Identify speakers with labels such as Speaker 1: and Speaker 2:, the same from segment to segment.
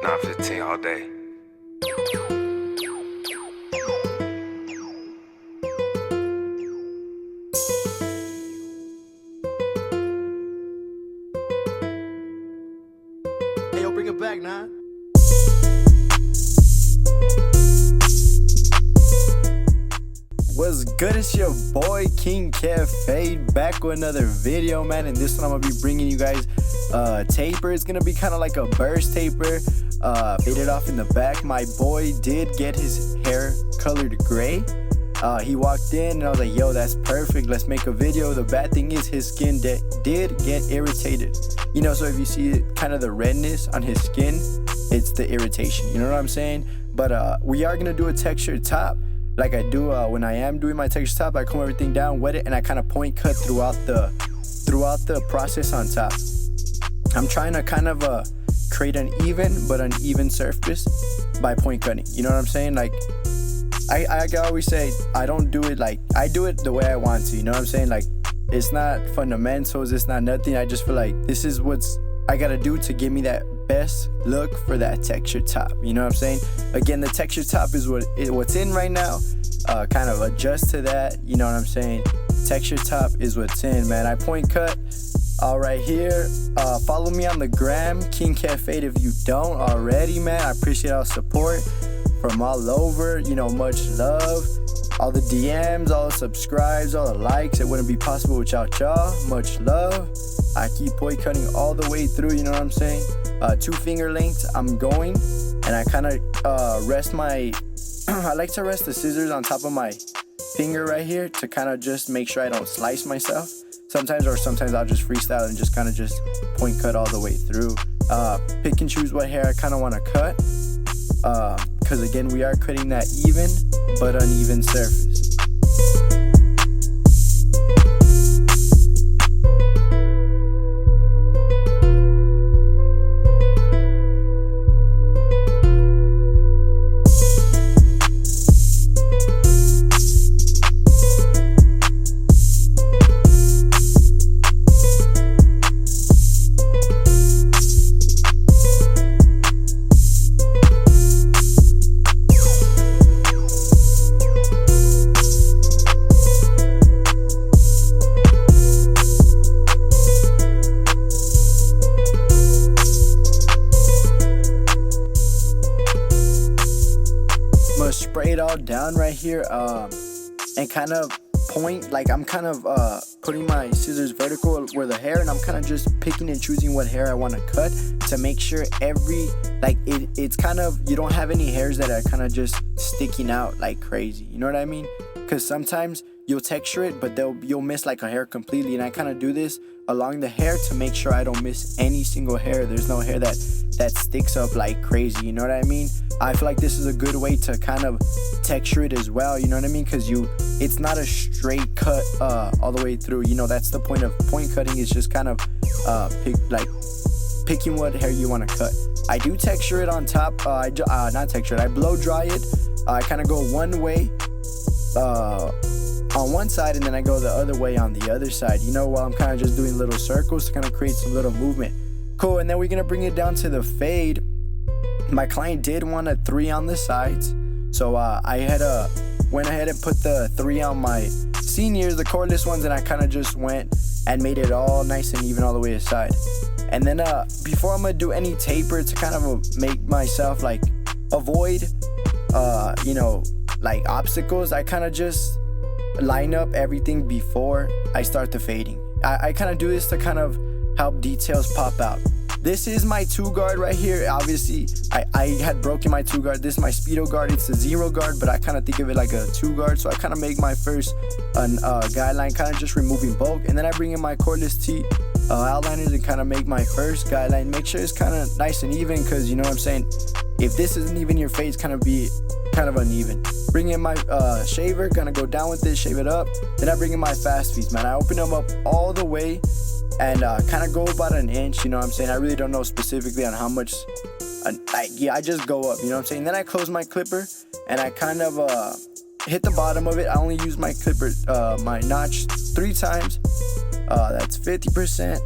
Speaker 1: 915 all day.
Speaker 2: Hey, yo, bring it back, nah. What's good? It's your boy King Cafe back with another video, man. And this one I'm gonna be bringing you guys taper. It's gonna be kind of like a burst taper, faded off in the back. My boy did get his hair colored gray. He walked in and I was like, yo, that's perfect, let's make a video. The bad thing is his skin did get irritated, you know. So if you see kind of the redness on his skin, it's the irritation, you know what I'm saying? But we are gonna do a textured top like I do when I am doing my texture top. I comb everything down, wet it, and I kind of point cut throughout the process on top. I'm trying to kind of create an even but uneven surface by point cutting, you know what I'm saying? Like I always say, I don't do it like, I do it the way I want to, you know what I'm saying? Like, it's not fundamentals, it's not nothing. I just feel like this is what's I gotta do to give me that best look for that texture top, you know what I'm saying? Again, the texture top is what's in right now. Kind of adjust to that, you know what I'm saying? Texture top is what's in, man. I point cut all right here. Follow me on the gram, King Cafe, if you don't already, man. I appreciate all the support from all over, you know. Much love, all the DMs, all the subscribes, all the likes. It wouldn't be possible without y'all. Much love. I keep point cutting all the way through, you know what I'm saying? 2 finger lengths I'm going, and I kind of rest my I like to rest the scissors on top of my finger right here to kind of just make sure I don't slice myself sometimes, or sometimes I'll just freestyle and just kind of just point cut all the way through. Pick and choose what hair I kind of want to cut, because again, we are cutting that even but uneven surface. Spray it all down right here, and kind of point, like I'm kind of putting my scissors vertical where the hair, and I'm kind of just picking and choosing what hair I want to cut to make sure it's kind of, you don't have any hairs that are kind of just sticking out like crazy, you know what I mean? Because sometimes you'll texture it, but you'll miss like a hair completely, and I kind of do this along the hair to make sure I don't miss any single hair. There's no hair that sticks up like crazy, you know what I mean? I feel like this is a good way to kind of texture it as well, you know what I mean? Because it's not a straight cut all the way through, you know. That's the point of point cutting, is just kind of picking what hair you want to cut. I do texture it on top, not texture it, I blow dry it. I kind of go one way on one side, and then I go the other way on the other side, you know, while I'm kind of just doing little circles to kind of create some little movement. Cool. And then we're gonna bring it down to the fade. My client did want a 3 on the sides, so I had went ahead and put the 3 on my seniors, the cordless ones, and I kind of just went and made it all nice and even all the way aside. And then before I'm gonna do any taper, to kind of make myself like avoid you know, like obstacles, I kind of just line up everything before I start the fading. I kind of do this to kind of help details pop out. This is my 2 guard right here. Obviously, I had broken my 2 guard. This is my Speedo guard. It's a 0 guard, but I kind of think of it like a 2 guard. So I kind of make my first guideline, kind of just removing bulk. And then I bring in my cordless T outliners and kind of make my first guideline. Make sure it's kind of nice and even, because you know what I'm saying? If this isn't even, your fade's kind of be kind of uneven. Bring in my shaver, gonna go down with it, shave it up. Then I bring in my fast feeds, man. I open them up all the way and kind of go about an inch, you know what I'm saying? I really don't know specifically on how much, I just go up, you know what I'm saying? Then I close my clipper and I kind of hit the bottom of it. I only use my clipper, my notch 3 times. That's 50%.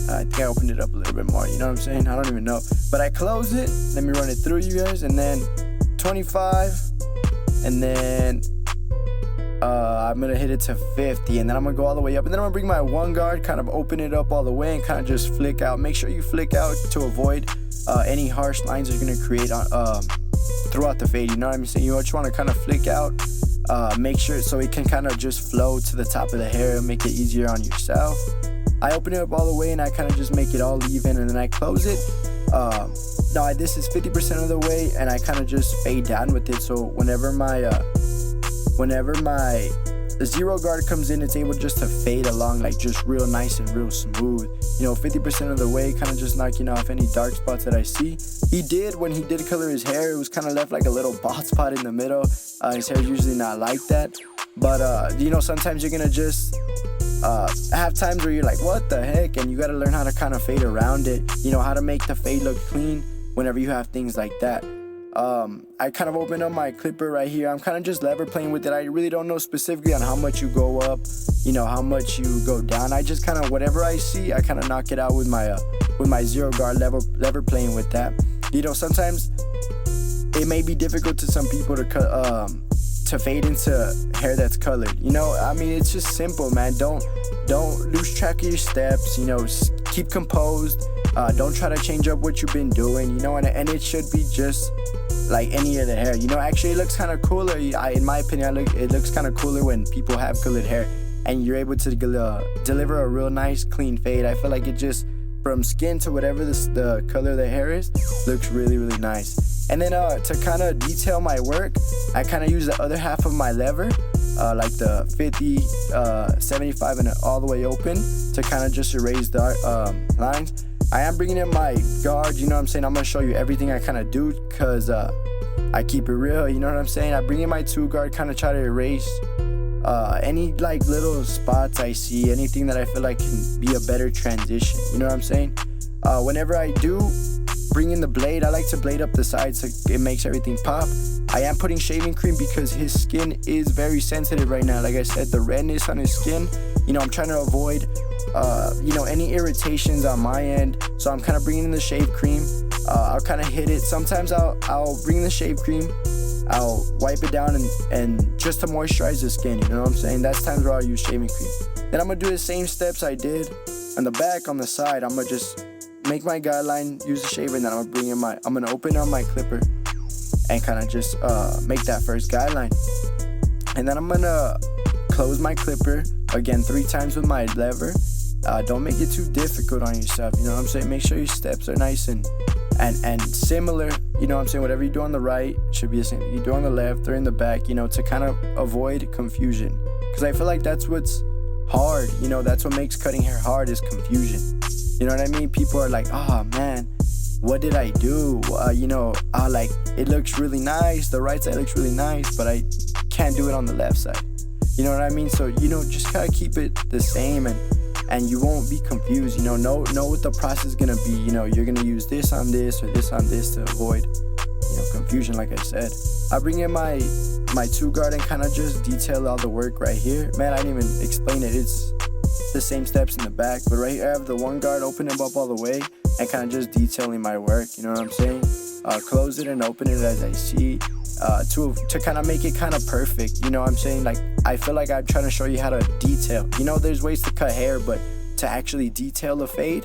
Speaker 2: I think I opened it up a little bit more, you know what I'm saying? I don't even know, but I close it. Let me run it through, you guys. And then 25, and then I'm gonna hit it to 50, and then I'm gonna go all the way up, and then I'm gonna bring my one guard, kind of open it up all the way, and kind of just flick out. Make sure you flick out to avoid any harsh lines you're gonna create on throughout the fade, you know what I'm saying? You just want to kind of flick out, make sure so it can kind of just flow to the top of the hair and make it easier on yourself. I open it up all the way, and I kind of just make it all even, and then I close it. Now this is 50% of the way, and I kind of just fade down with it, so whenever my zero guard comes in, it's able just to fade along, like just real nice and real smooth, you know, 50% of the way, kind of just knocking off any dark spots that I see. When he did color his hair, it was kind of left like a little bald spot in the middle. His hair's usually not like that, but you know, sometimes you're gonna just have times where you're like, what the heck, and you got to learn how to kind of fade around it, you know, how to make the fade look clean whenever you have things like that. I kind of open up my clipper right here. I'm kind of just lever playing with it. I really don't know specifically on how much you go up, you know, how much you go down. I just kind of, whatever I see, I kind of knock it out with my zero guard lever playing with that. You know, sometimes it may be difficult to some people to fade into hair that's colored. You know, I mean, it's just simple, man. Don't lose track of your steps. You know, keep composed. Don't try to change up what you've been doing. You know, and it should be just like any other hair. You know, actually, it looks kind of cooler. In my opinion, it looks kind of cooler when people have colored hair, and you're able to deliver a real nice, clean fade. I feel like it just, from skin to whatever the color of the hair is, looks really, really nice. And then to kind of detail my work, I kind of use the other half of my lever, like the 50, 75, and all the way open, to kind of just erase the lines. I am bringing in my guard, you know what I'm saying? I'm going to show you everything I kind of do, because I keep it real, you know what I'm saying? I bring in my 2 guard, kind of try to erase any like little spots I see, anything that I feel like can be a better transition, you know what I'm saying? Whenever I do bring in the blade, I like to blade up the sides so it makes everything pop. I am putting shaving cream because his skin is very sensitive right now. Like I said, the redness on his skin, you know, I'm trying to avoid you know, any irritations on my end, so I'm kind of bringing in the shave cream. I'll kind of hit it. Sometimes I'll bring the shave cream, I'll wipe it down and just to moisturize the skin, you know what I'm saying? That's times where I'll use shaving cream. Then I'm gonna do the same steps I did on the back. On the side, I'm gonna just make my guideline, use the shaver, and then I'm gonna open up my clipper and kind of just make that first guideline, and then I'm gonna close my clipper again 3 times with my lever. Don't make it too difficult on yourself, you know what I'm saying? Make sure your steps are nice and similar, you know what I'm saying? Whatever you do on the right should be the same you do on the left or in the back, you know, to kind of avoid confusion, because I feel like that's what's hard, you know, that's what makes cutting hair hard, is confusion. You know what I mean? People are like, oh man, what did I do? You know, like, it looks really nice, the right side looks really nice, but I can't do it on the left side. You know what I mean? So, you know, just kind of keep it the same, and you won't be confused. You know what the process is gonna be. You know, you're gonna use this on this or this on this to avoid, you know, confusion. Like I said, I bring in my 2 guard and kind of just detail all the work right here. Man, I didn't even explain it. It's the same steps in the back, but right here I have the 1 guard, open them up all the way and kind of just detailing my work. You know what I'm saying? Close it and open it as I see. To kind of make it kind of perfect, you know what I'm saying? Like, I feel like I'm trying to show you how to detail. You know, there's ways to cut hair, but to actually detail a fade,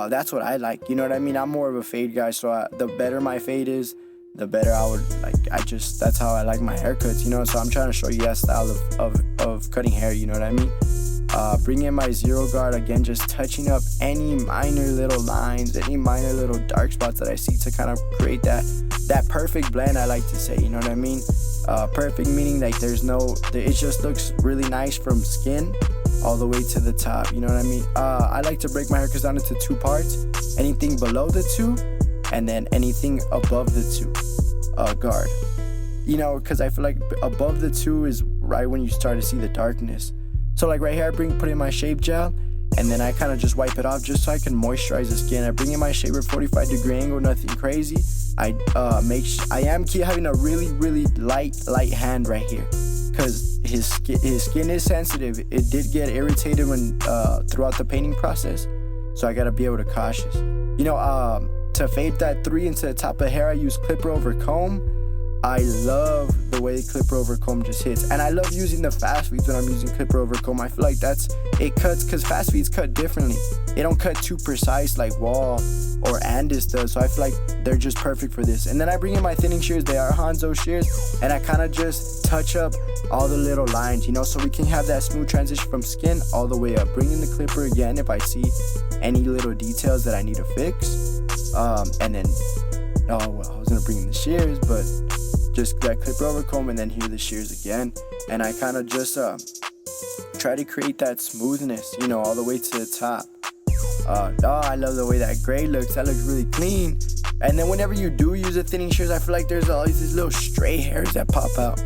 Speaker 2: that's what I like. You know what I mean? I'm more of a fade guy, so the better my fade is, the better I would like. That's how I like my haircuts, you know. So I'm trying to show you that style of cutting hair. You know what I mean? Bring in my 0 guard again, just touching up any minor little lines, any minor little dark spots that I see to kind of create that perfect blend, I like to say. You know what I mean? Perfect meaning like it just looks really nice from skin all the way to the top. You know what I mean? I like to break my haircuts down into 2 parts. Anything below the 2, and then anything above the 2 guard. You know, because I feel like above the 2 is right when you start to see the darkness. So like right here, I put in my shave gel, and then I kind of just wipe it off just so I can moisturize the skin. I bring in my shaver 45-degree angle, nothing crazy. I am having a really light hand right here, because his skin is sensitive. It did get irritated when throughout the painting process, so I gotta be able to cautious. To fade that 3 into the top of the hair, I use clipper over comb. I love the way clipper over comb just hits, and I love using the fast feeds when I'm using clipper over comb. I feel like it cuts, because fast feeds cut differently. They don't cut too precise like Wall or Andis does, so I feel like they're just perfect for this. And then I bring in my thinning shears. They are Hanzo shears, and I kind of just touch up all the little lines, so we can have that smooth transition from skin all the way up. Bring in the clipper again if I see any little details that I need to fix, and then I was gonna bring in the shears, but just that clipper over comb, and then here the shears again, and I kind of just try to create that smoothness, all the way to the top. I love the way that gray looks. That looks really clean. And then whenever you do use the thinning shears, I feel like there's always these little stray hairs that pop out.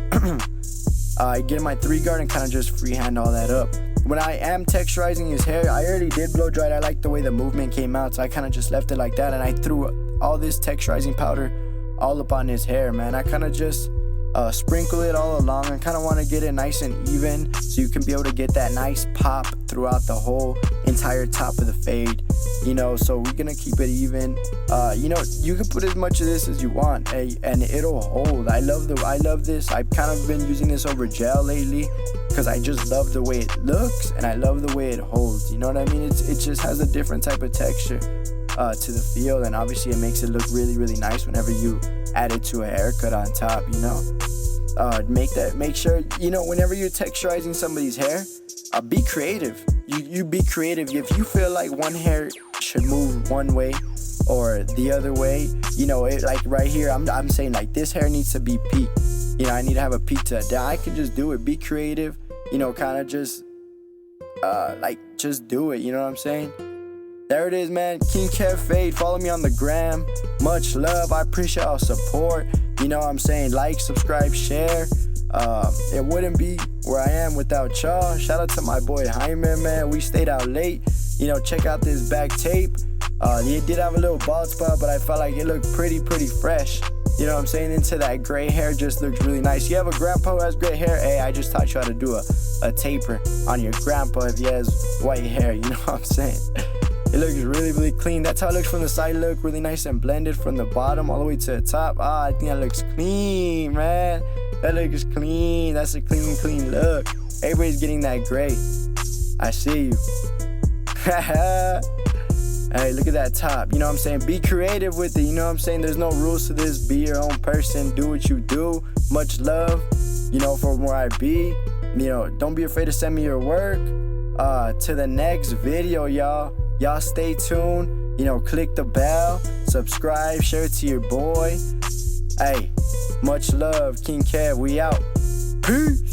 Speaker 2: I get my 3-guard and kind of just freehand all that up. When I am texturizing his hair, I already did blow dry it. I like the way the movement came out, so I kind of just left it like that, and I threw all this texturizing powder all up on his hair, man. I kind of just sprinkle it all along. I kind of want to get it nice and even, so you can be able to get that nice pop throughout the whole entire top of the fade, so we're gonna keep it even. You can put as much of this as you want, and it'll hold. I love this. I've kind of been using this over gel lately, because I just love the way it looks, and I love the way it holds. You know what I mean? It just has a different type of texture to the feel, and obviously it makes it look really, really nice whenever you add it to a haircut on top. Make sure whenever you're texturizing somebody's hair, be creative. You be creative. If you feel like one hair should move one way or the other way, like right here, I'm saying like this hair needs to be peaked. I need to have a peak to that. I can just do it. Be creative. Kind of just just do it. You know what I'm saying? There it is, man. King Kev Fade. Follow me on the gram. Much love. I appreciate all support. You know what I'm saying? Like, subscribe, share. It wouldn't be where I am without y'all. Shout out to my boy Hyman, man. We stayed out late. Check out this back tape. It did have a little bald spot, but I felt like it looked pretty fresh. You know what I'm saying? Into that gray hair just looks really nice. You have a grandpa who has gray hair? Hey, I just taught you how to do a taper on your grandpa if he has white hair. You know what I'm saying? It looks really clean. That's how it looks from the side. Look really nice and blended from the bottom all the way to the top. I think that looks clean, man. That looks clean. That's a clean look. Everybody's getting that gray. I see you. Hey, look at that top. You know what I'm saying? Be creative with it. You know what I'm saying? There's no rules to this. Be your own person. Do what you do. Much love, from where I be. Don't be afraid to send me your work. To the next video, y'all. Y'all stay tuned. Click the bell. Subscribe. Share it to your boy. Hey, much love. King Kev, we out. Peace.